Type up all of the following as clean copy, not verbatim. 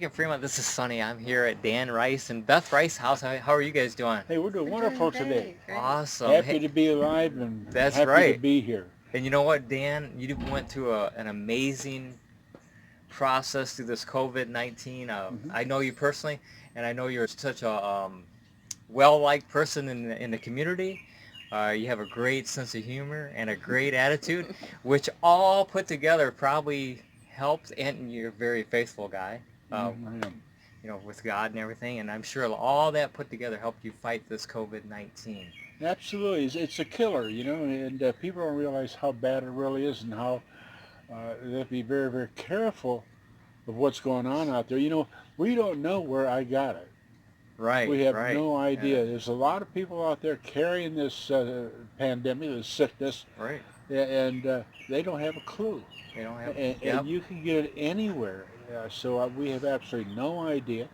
in Fremont. This is Sonny. I'm here at Dan Rice and Beth Rice house. How are you guys doing? Hey, we're doing We're doing wonderful today. great, great. Awesome. Happy Hey, to be alive and that's happy to right. be here. And you know what, Dan? You went through an amazing process through this COVID-19. Hmm. I know you personally, and I know you're such a well-liked person in the community. You have a great sense of humor and a great attitude, which all put together probably helped. And you're a very faithful guy. Uh, I am. with God and everything. And I'm sure all that put together helped you fight this COVID-19. Absolutely, it's a killer, and people don't realize how bad it really is and how they have to be very, very careful of what's going on out there. We don't know where I got it. Right, We have right, no yeah, idea. There's a lot of people out there carrying this pandemic, this sickness, right. and they don't have a clue. They don't have, And yep, you can get it anywhere. So we have absolutely no idea.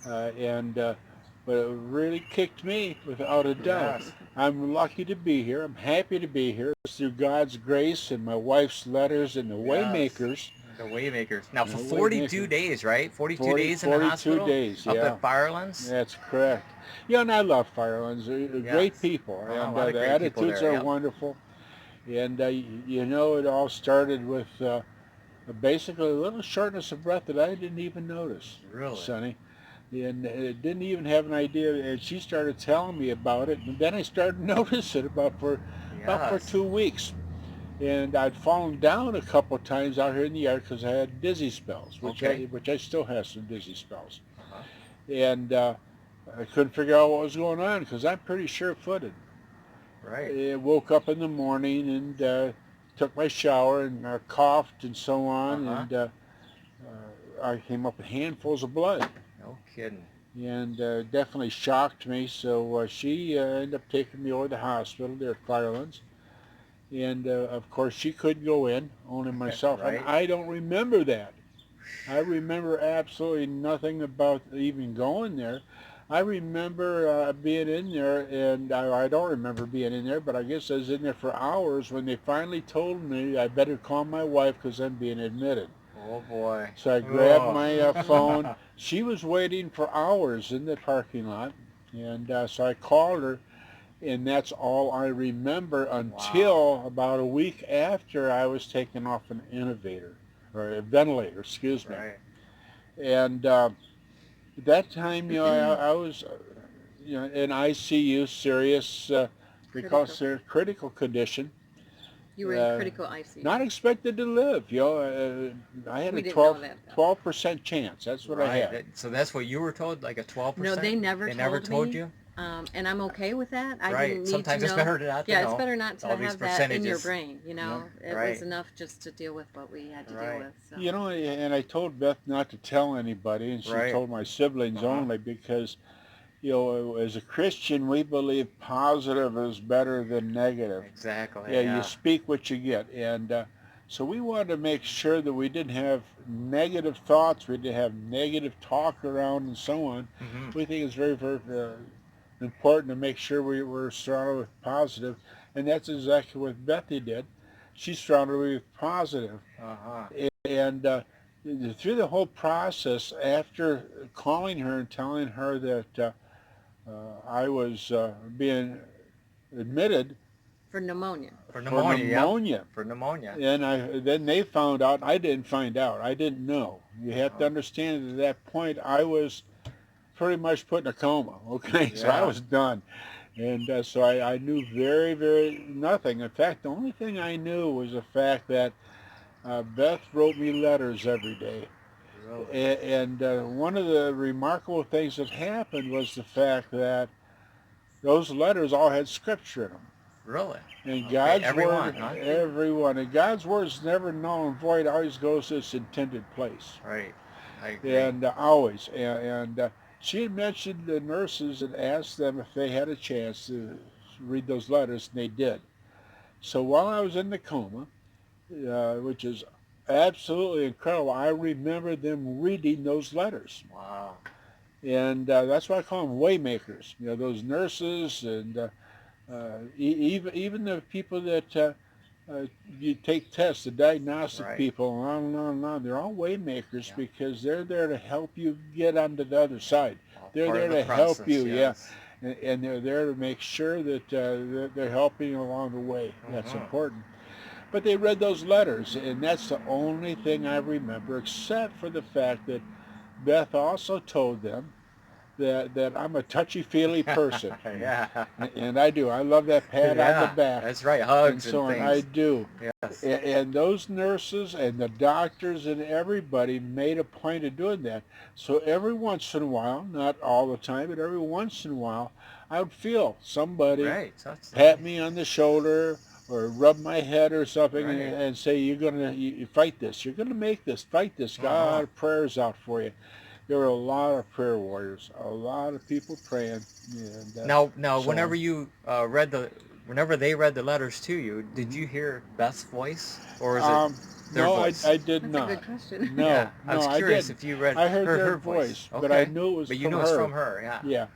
And But it really kicked me without a doubt. yes, I'm lucky to be here. I'm happy to be here. It's through God's grace and my wife's letters and the yes. Waymakers. The Waymakers. Now The for 42 Waymakers. days, right? 42 40, days in the 42 hospital days, up yeah. at Firelands. That's correct. Yeah, and I love Firelands. They're great Yes. people, A and lot of the great people attitudes there. are Yep. wonderful. And it all started with basically a little shortness of breath that I didn't even notice, Really? Sonny. And didn't even have an idea. And she started telling me about it, and then I started noticing it about for Yes. 2 weeks. And I'd fallen down a couple of times out here in the yard because I had dizzy spells, Okay. which I still have some dizzy spells. Uh-huh. And I couldn't figure out what was going on because I'm pretty sure-footed. Right. I woke up in the morning and took my shower and coughed and so on, Uh-huh. and I came up with handfuls of blood. No kidding. And definitely shocked me. So she ended up taking me over to the hospital there at Firelands. And of course, she couldn't go in, only myself. And Right? I don't remember that. I remember absolutely nothing about even going there. I remember being in there, and I don't remember being in there, but I guess I was in there for hours when they finally told me I better call my wife because I'm being admitted. Oh boy. So I grabbed Oh. my Mm-mm. phone. She was waiting for hours in the parking lot, and so I called her, and that's all I remember Wow. until about a week after I was taken off an innovator or a ventilator, excuse me. Right. And at that time, I was, in ICU, serious. They call Critical. it critical condition. You were in Uh, critical ICU. Not expected to live. I had a We didn't know that though. 12% chance. That's what I Right. had. So that's what you were told, like a No, 12%? they never They never told told me, you? and I'm okay with that. I Right. didn't need to Sometimes it's know. better not to Yeah, it's know better not to all these have that in your percentages. brain. Yeah. It was Right. enough just to deal with what we had to deal Right. with. So, And I told Beth not to tell anybody, and she Right. told my siblings Uh-huh. only because, as a Christian, we believe positive is better than negative. Exactly. Yeah, you Yeah. speak what you get. And so we wanted to make sure that we didn't have negative thoughts, we didn't have negative talk around, and so on. Mm-hmm. We think it's very, very important to make sure we were surrounded with positive, and that's exactly what Bethy did. She surrounded me with positive. Uh-huh. And through the whole process, after calling her and telling her that I was being admitted for pneumonia. For for pneumonia, yep. pneumonia, For pneumonia. and then they found out. I didn't find out. I didn't know. You have to Uh-huh. understand that at that point I was pretty much put in a coma. Okay, so I Yeah. was done, and so I knew very, very nothing. In fact, the only thing I knew was the fact that Beth wrote me letters every day. Really. And one of the remarkable things that happened was the fact that those letters all had scripture in them. Really. And Okay. God's Everyone, word, huh? everyone, and God's word is never null and void. Always goes to its intended place, Right. I agree. and always. And she had mentioned the nurses and asked them if they had a chance to read those letters, and they did. So while I was in the coma, which is absolutely incredible, I remember them reading those letters. Wow. And that's why I call them waymakers. Those nurses and even the people that uh, you take tests, the diagnostic Right. people, on and on and on. They're all way makers Yeah. because they're there to help you get onto the other side. All They're part there of the to help process. you, yeah, Yes. and they're there to make sure that they're helping you along the way. That's Hmm. important. But they read those letters, and that's the only thing I remember, except for the fact that Beth also told them that I'm a touchy-feely person, Yeah. and I do. I love that pat on the Yeah. back That's right. and Hugs and so on. I things. do. Yes. And those nurses and the doctors and everybody made a point of doing that. So every once in a while, not all the time, but every once in a while, I would feel somebody Right. That's pat nice. me on the shoulder or rub my head or something Right. and say, you're going to you fight this. You're going to make this. Fight this. Uh-huh. God, prayers out for you. There were a lot of prayer warriors, a lot of people praying. And Now, so whenever on. you whenever they read the letters to you, did Mhm. you hear Beth's voice or is it Um, their no, voice? I did That's a not. good question. No, Yeah, I no, was I curious didn't. if you read I heard heard their her voice. voice, but I Okay, knew it was but you from knew it's her. from her. Yeah. Yeah,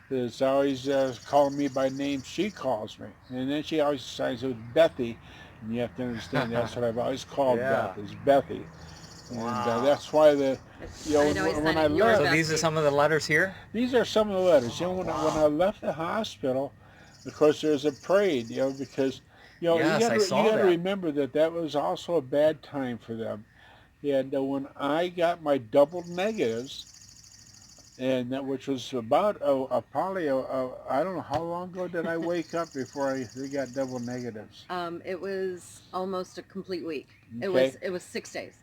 it's always calling me by name. She calls me, and then she always signs it with Bethy, and you have to understand that's what I've always called Yeah. Beth is Bethy, and Wow. that's why I'd always when sign I it your So left, these are bestie. some of the letters here. these are some of the letters. Oh When I wow. left the hospital, of course there's a parade. Because Yes, I you saw got to that. remember that was also a bad time for them. And when I got my double negatives, and that which was about probably I don't know how long ago did I wake up before they got double negatives. It was almost a complete week. It Okay, was it was 6 days.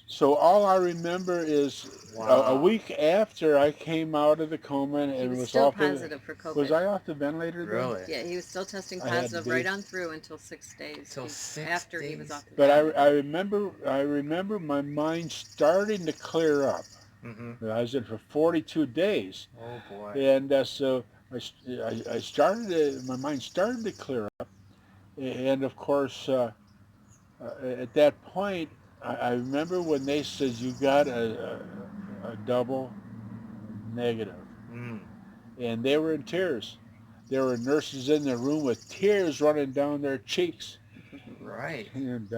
so all I remember is a Wow. week after I came out of the coma He and was was still off the. positive for Was COVID. I off the ventilator then? Really? Yeah, he was still testing I had to positive right be. on through until 6 days Till six after he was days. off the But ventilator. I remember my mind starting to clear up. Mm-hmm. I was in for 42 days, Oh boy. and so I started my mind started to clear up, and of course at that point I remember when they said you got a double negative, Mm. and they were in tears. There were nurses in the room with tears running down their cheeks, Right. and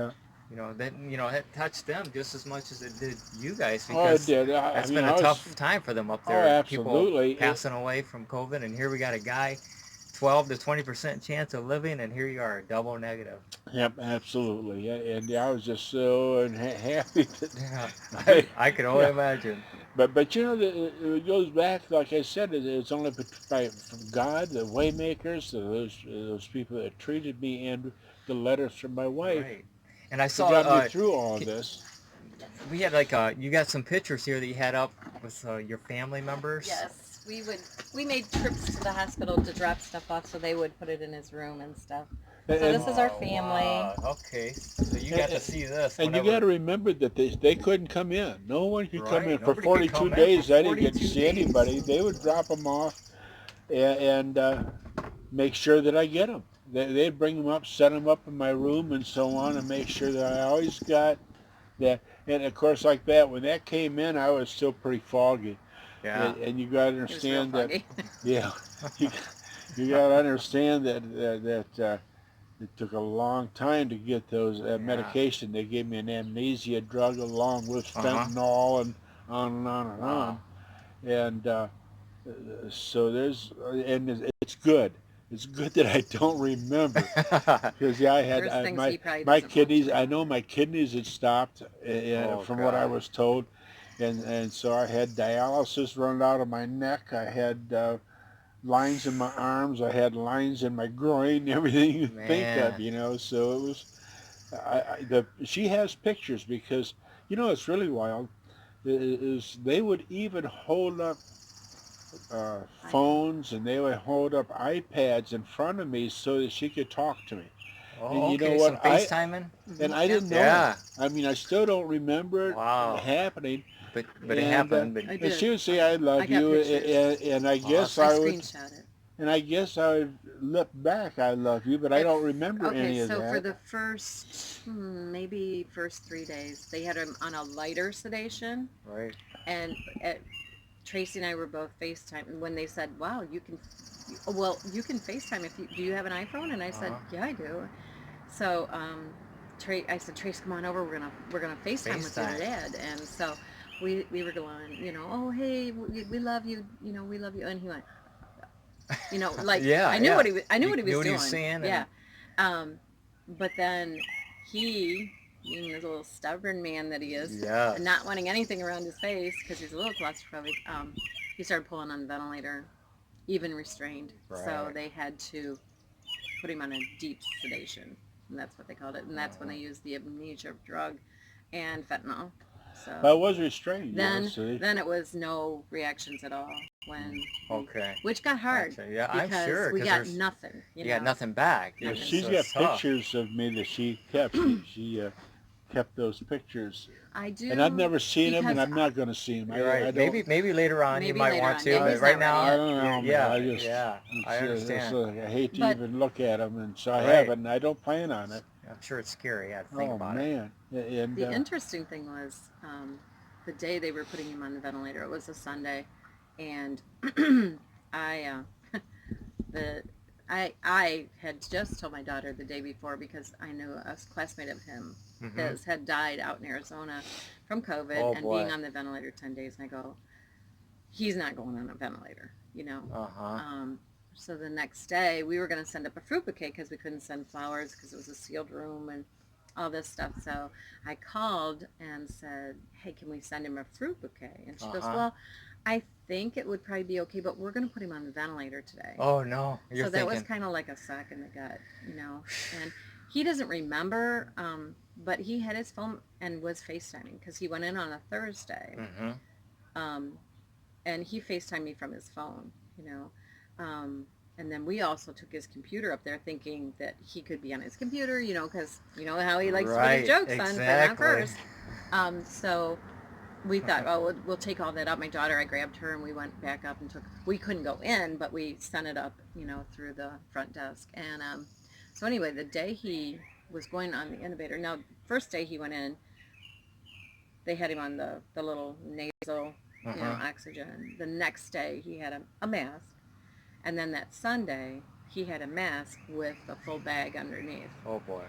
It touched them just as much as it did you guys oh, it because did. I that's mean, been a I was tough time for them up oh, there. People absolutely. passing away from COVID, and here we got a guy, 12 to 20% chance of living, and here you are, double negative. Yep, absolutely. Yeah, and I was just so happy that Yeah, they, I can only yeah. imagine. But it goes back, like I said, it's only from God, the waymakers, those people that treated me, and the letters from my wife Right. And I that saw got me through all of this. we had you got some pictures here that you had up with your family members. Yes, we made trips to the hospital to drop stuff off so they would put it in his room and stuff. So And this is our Oh family. wow. Okay. So you got to and, see this and you got whenever. to remember that they couldn't come in. No one could come in Right. for Nobody could 42 come in for days. I didn't get to 42 see anybody. days. They would drop them off and make sure that I get them. They'd bring them up, set them up in my room, and so on, and make sure that I always got that. And of course, like that, when that came in, I was still pretty foggy. Yeah. And you got to It was real understand that, foggy. yeah, you, you got to understand that it took a long time to get those Yeah. medication. They gave me an amnesia drug along with Uh huh. fentanyl and on and on and Wow. on. And so it's good. It's good that I don't remember because yeah, There's things my he probably doesn't want to kidneys. I know remember. my kidneys had stopped, Oh from what I God. was told, and so I had dialysis run out of my neck. I had lines in my arms. I had lines in my groin. Everything you think of, Man. So it was. She has pictures because it's really wild. Is they would even hold up iPad. phones and they would hold up iPads in front of me so that she could talk to me. And Oh, you know okay. what? Some FaceTiming. I Yeah, didn't know it. Yeah. I mean, I still don't remember it Wow. happening. But it And happened. But I and did. she would say, "I I love got you," pictures. and I guess I awesome. I would, screenshot it. and I guess I would lip back, "I love you," but I don't remember Okay, any of so for that. the first, maybe first 3 days, they had him on a lighter sedation, Right. and Tracy and I were both FaceTime. And when they said, "Wow, you can FaceTime if you do you have an iPhone?" And I Uh said, huh. "Yeah, I do." So I said, Trace, come on over. We're gonna FaceTime with your FaceTime. dad. And so we were going, oh hey, we love you, we love you. And he went, like Yeah, yeah. I knew You what he knew was what he was doing. saying, Yeah. and Um, but then he, being the little stubborn man that he is, and not yes. wanting anything around his face because he's a little claustrophobic, he started pulling on the ventilator, even restrained. So Right. they had to put him on a deep sedation, and that's what they called it. And that's when they Uh-huh. used the amnesia drug and fentanyl. I So was restrained, then, so then it was no reactions at all when he, Okay. which got hard Gotcha. Yeah, I'm because sure, we because got there's nothing, you got nothing back. yeah, nothing. she's So it's got tough. pictures of me that she kept. She kept those pictures, I and I've do never seen them, and because I'm not going to see them. You're I right. don't. Maybe later on you maybe might later want on. to, Yeah, I, but he's right not ready I now, yet. don't know, man. yeah, I just yeah, I understand. I hate to But even look at them, and so I Right. haven't. And I don't plan on it. I'm sure it's scary. Yeah, to think Oh about it. man, and the interesting thing was the day they were putting him on the ventilator. It was a Sunday, and I the I had just told my daughter the day before because I knew a classmate of Mm-hmm. his had died out in Arizona from COVID Oh and being boy. on the ventilator 10 days. And I go, he's not going on a ventilator. Uh-huh. Um, so the next day we were going to send up a fruit bouquet because we couldn't send flowers because it was a sealed room and all this stuff. So I called and said, hey, can we send him a fruit bouquet? And she goes, Uh-huh. well, I think it would probably be okay, but we're going to put him on the ventilator today. Oh no, you're So that was thinking. kind of like a sock in the gut. And he doesn't remember, but he had his phone and was FaceTiming because he went in on a Thursday. Mm-hmm. Um, and he FaceTimed me from his phone, you know. And then we also took his computer up there thinking that he could be on his computer, because you know how he likes to put his Right. jokes on, but not Exactly. first. So we thought, oh, we'll take all that up. My daughter, I grabbed her and we went back up and we couldn't go in, but we sent it up, through the front desk. And so anyway, the day he was going on the innovator, now, first day he went in, they had him on the little nasal, Uh-huh. oxygen. The next day he had a mask. And then that Sunday, he had a mask with a full bag underneath. Oh boy.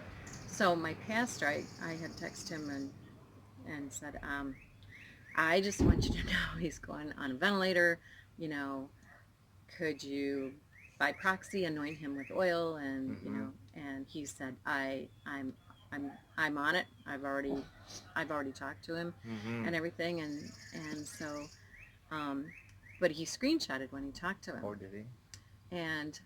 So my pastor, I had texted him and said, I just want you to know he's going on a ventilator. You know, could you, by proxy, anoint him with oil? And Mm-hmm. and he said, I'm on it. I've already talked to him, Mm-hmm. and everything. And so, um, but he screenshotted when he talked to him, Oh, did he? and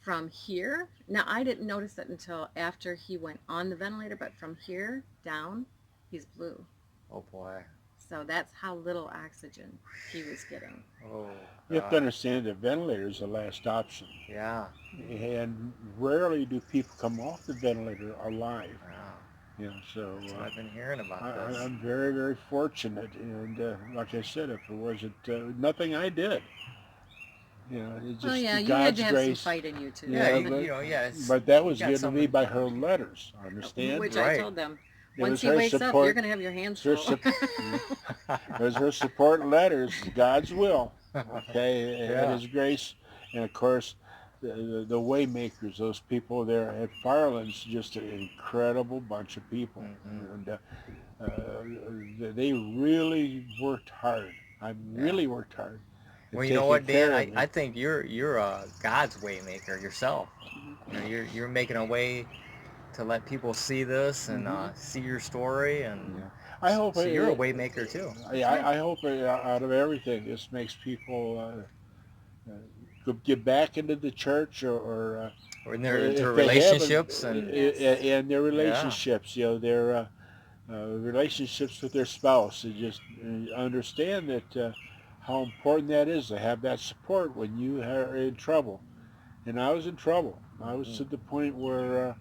from here, now I didn't notice it until after he went on the ventilator, but from here down, he's blue. Oh boy. So that's how little oxygen he was getting. Oh you have to God. understand that ventilator is the last option, Yeah. and rarely do people come off the ventilator alive. Wow. So That's what I've been hearing about this. I'm very, very fortunate, and like I said, if it wasn't nothing I did, it's Well, just yeah, you had to God's have some grace. fight in you too. Yeah. Yeah, Yeah. It's but that you was got given to me something. by her letters. Understand? Which I Right. told them. It Once was he her wakes up, you're support. going to have your hands Her full. it was her support letters, God's will, okay, and Yeah. His grace, and of course, the waymakers, those people there at Firelands, just an incredible bunch of people, Mm-hmm. and they really worked hard. I Yeah. really worked hard Well, at you know taking what, Dan? care I, of I me. think you're a God's way maker yourself. You're making a way to let people see this and Hmm. see your story, and Yeah, I hope so you're a way maker too. That's right. I hope out of everything, this makes people get back into the church, Or in or their if they haven't, relationships, and Yes. and their yeah. relationships, their relationships with their spouse, and just understand that how important that is to have that support when you are in trouble. And I was in trouble. I was Hmm. to the point where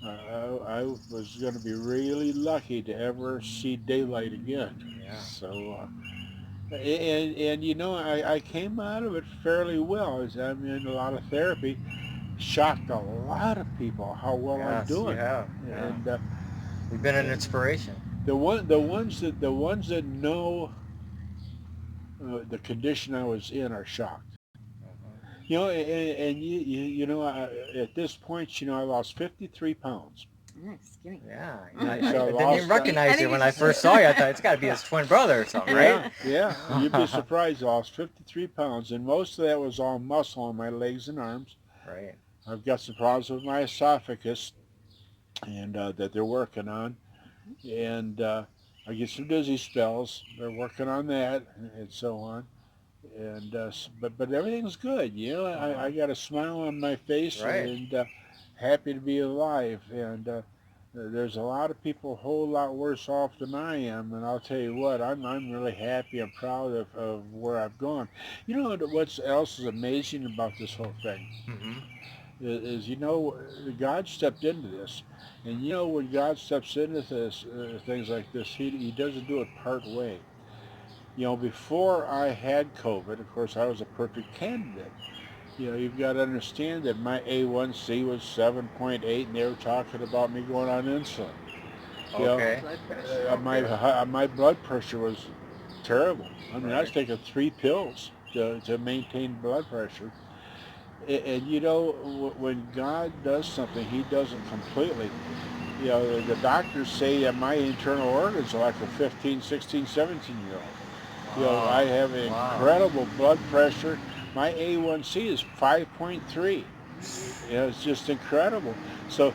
I was going to be really lucky to ever see daylight again. Yeah. So, and I came out of it fairly well. I'm in a lot of therapy. Shocked a lot of people how well I'm Yes, you doing, have. Yeah. and You've been an and inspiration. the ones that know the condition I was in are shocked. Mhm. And at this point, I lost 53 pounds. Nice, skinny. Yeah, So I I didn't even lost. recognize you when I first saw you. I thought it's got to be his twin brother or something, right? Yeah, yeah. You'd be surprised. I lost 53 pounds, and most of that was all muscle on my legs and arms. Right. I've got some problems with my esophagus, and that they're working on. And I get some dizzy spells. They're working on that, and so on. And but everything's good. I got a smile on my face, Right. and happy to be alive. And there's a lot of people a whole lot worse off than I am. And I'll tell you what, I'm really happy and proud of where I've gone. What else is amazing about this whole thing Mm-hmm. is God stepped into this. And when God steps into this things like this, he doesn't do it part way. Before I had COVID, of course, I was a perfect candidate. You've got to understand that my A1C was 7.8, and they were talking about me going on insulin. You know, Okay. Blood pressure. my blood pressure was terrible. I mean, I was Right. taking 3 pills to maintain blood pressure. And when God does something, He does it completely. The doctors say that my internal organs are like a 15, 16, 17-year-old. I Wow. have Wow. incredible blood pressure. My A1C is 5.3. It's just incredible. So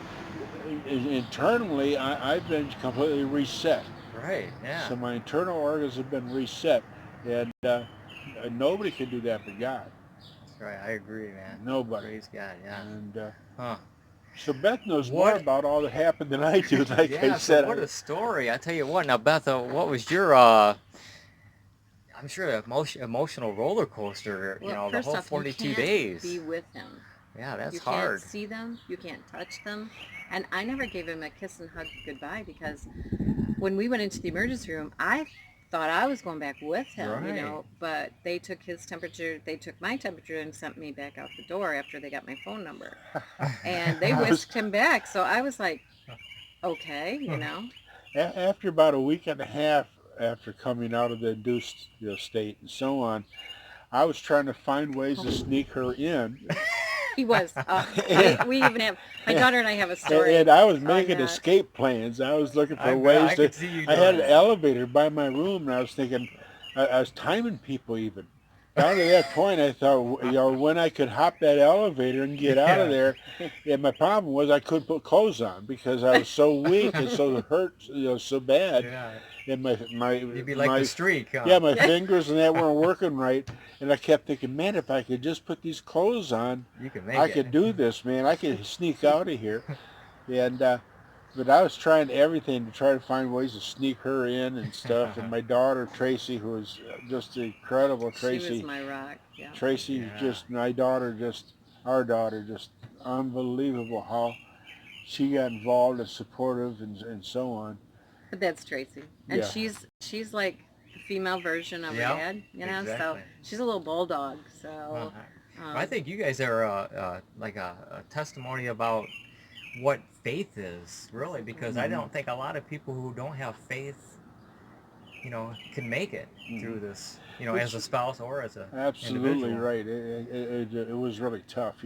internally, I've been completely reset. Right. Yeah. So my internal organs have been reset, and nobody can do that but God. Right. I agree, man. Nobody. Praise God. Yeah. And Huh. so Beth knows more What? about all that happened than I do. Like I Yeah. So said, what a story! I tell you what. Now, Beth, what was your I'm sure emotional roller coaster. Well, The first whole off, you 42 can't be days. with him. Yeah, that's You can't hard. see them. You can't touch them. And I never gave him a kiss and hug goodbye because when we went into the emergency room, I thought I was going back with him, Right. but they took his temperature, they took my temperature and sent me back out the door after they got my phone number. And they I was whisked him back. So I was like, okay. after about a week and a half after coming out of the induced state and so on, I was trying to find ways to sneak her in. He was. and, We even have, my daughter and I have a story and I was on making that. escape plans. I was looking I for bet I ways to. could see you I doing had an that. elevator by my room, and I was thinking, I was timing people even. Down to that point, I thought, when I could hop that elevator and get out of Yeah. there. And my problem was I couldn't put clothes on because I was so weak and so hurt, so bad. Yeah. And You'd be like the streak, huh? yeah, my fingers and that weren't working right. And I kept thinking, man, if I could just put these clothes on, You can make I it. could do this, man. I could sneak out of here. And but I was trying everything to try to find ways to sneak her in and stuff. And my daughter Tracy, who was just incredible, She was my rock. Yeah. Tracy, Yeah. just my daughter, just our daughter, just unbelievable how she got involved and supportive and so on. But that's Tracy, and Yeah. she's like the female version of her Yeah. dad. So Exactly. she's a little bulldog. Uh-huh. So I think you guys are like a testimony about what faith is, really, because I Mhm. don't think a lot of people who don't have faith, can make it through Mhm. this, as Which a spouse or as a absolutely individual. right. It was really tough.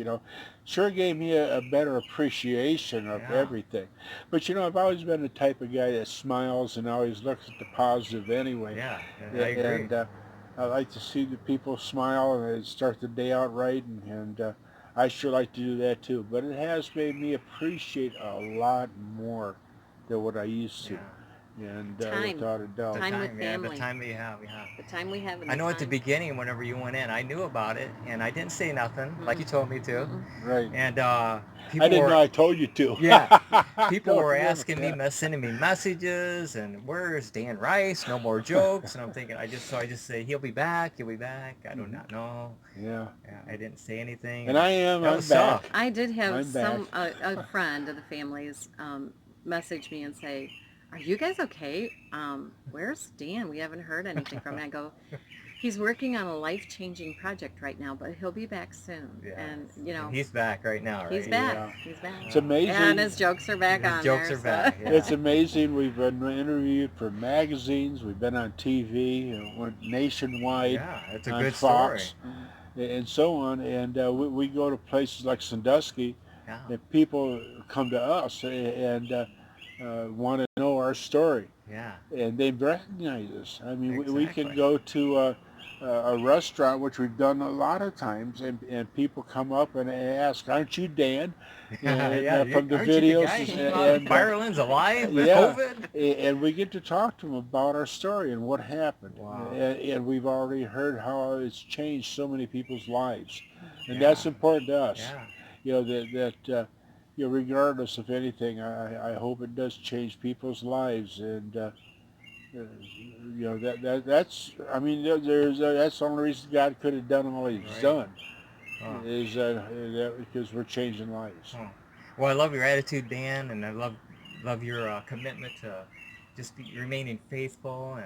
Sure gave me a better appreciation of Yeah. everything. But I've always been the type of guy that smiles and always looks at the positive anyway. Yeah. I agree. And I like to see the people smile and start the day out right, and I sure like to do that too. But it has made me appreciate a lot more than what I used to, Yeah. and time, without a doubt. The time with time, yeah, the family, time that you have, yeah. the time we have, and I the know at the time. beginning, whenever you went in, I knew about it, and I didn't say nothing, like you Mm-mm, told me to. mm-mm. Right. And I people didn't know were, I told you to. yeah, people Don't were remember asking me, that. sending me messages, and where's Dan Rice? No more jokes. And I'm thinking, I just say he'll be back. He'll be back. I do not know. Yeah. Yeah, I didn't say anything, And and I am. that I'm was back. tough. I did have I'm back. a friend of the family's message me and say, "Are you guys okay? Where's Dan? We haven't heard anything from him." I go, "He's working on a life-changing project right now, but he'll be back soon." Yeah, And and he's back right now, right? he's back. Yeah. He's back. It's Wow. amazing. And his jokes are back His on jokes there. are back. Yeah. It's amazing. We've been interviewed for magazines. We've been on TV, went nationwide Yeah, it's a on good story. Fox. and so on. And we go to places like Sandusky, Yeah. and people come to us and want to know our story, Yeah. and they recognize us. I mean, we can Exactly. go to a restaurant, which we've done a lot of times, and people come up and ask, "Aren't you Dan?" And Yeah. from the Aren't you the videos, guy who came out of Ireland alive with yeah, COVID? and we get to talk to them about our story and what happened, Wow. and we've already heard how it's changed so many people's lives, and Yeah. that's important to us. Yeah. You know regardless of anything, I hope it does change people's lives, and that's I mean there's that's the only reason God could have done all He's Right. done Huh. is that because we're changing lives. Huh. Well, I love your attitude, Dan, and I love your commitment to just remaining faithful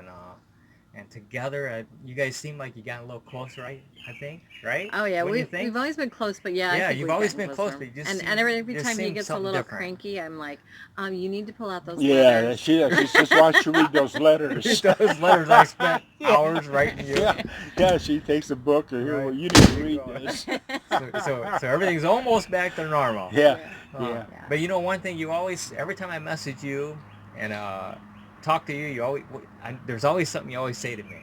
and together. You guys seem like you got a little closer. I think, right? Oh yeah, Wouldn't you we've think? always been close, but yeah, I Yeah, think you've we've always gotten been close, closer. but you And every just time he seem gets a something little different. cranky, I'm like, you need to pull out those Yeah, letters. she says, "Why don't you read those He letters?" does letters I spent Yeah. hours writing you. Yeah, yeah. She takes a book or here, well, Right. you need to There you read go. this. So everything's almost back to normal. Yeah, Yeah, Huh. yeah, yeah. But you know one thing, you always every time I message you and talk to you, you always there's always something you always say to me.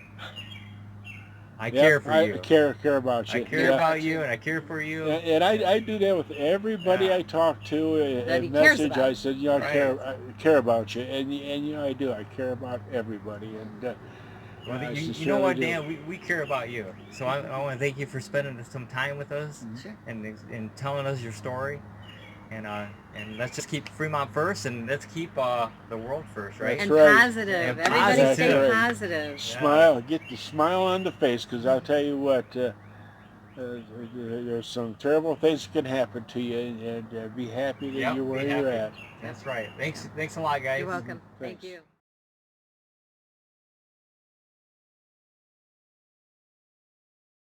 I yep. care for I you. care about I you. care Care Yeah, about about you, you. and I care for you. and And I do that with everybody yeah, I talk to. That A he cares message I about. said, right. I care about you, and I do. I care about everybody, and Well, I you know sincerely what, do. Dan? We care about you. So I want to thank you for spending some time with us Mhm. Sure. and telling us your story. And let's just keep Fremont first, and let's keep the world first, right? That's And right. positive. And Everybody That's stay positive. right. positive. Yeah. Smile, get the smile on the face, because I'll tell you what, there's some terrible things that can happen to you, and be happy that Yep. you're Be where you're happy. at. Yep. That's right. Thanks a lot, guys. You're welcome. Thank Thanks. you.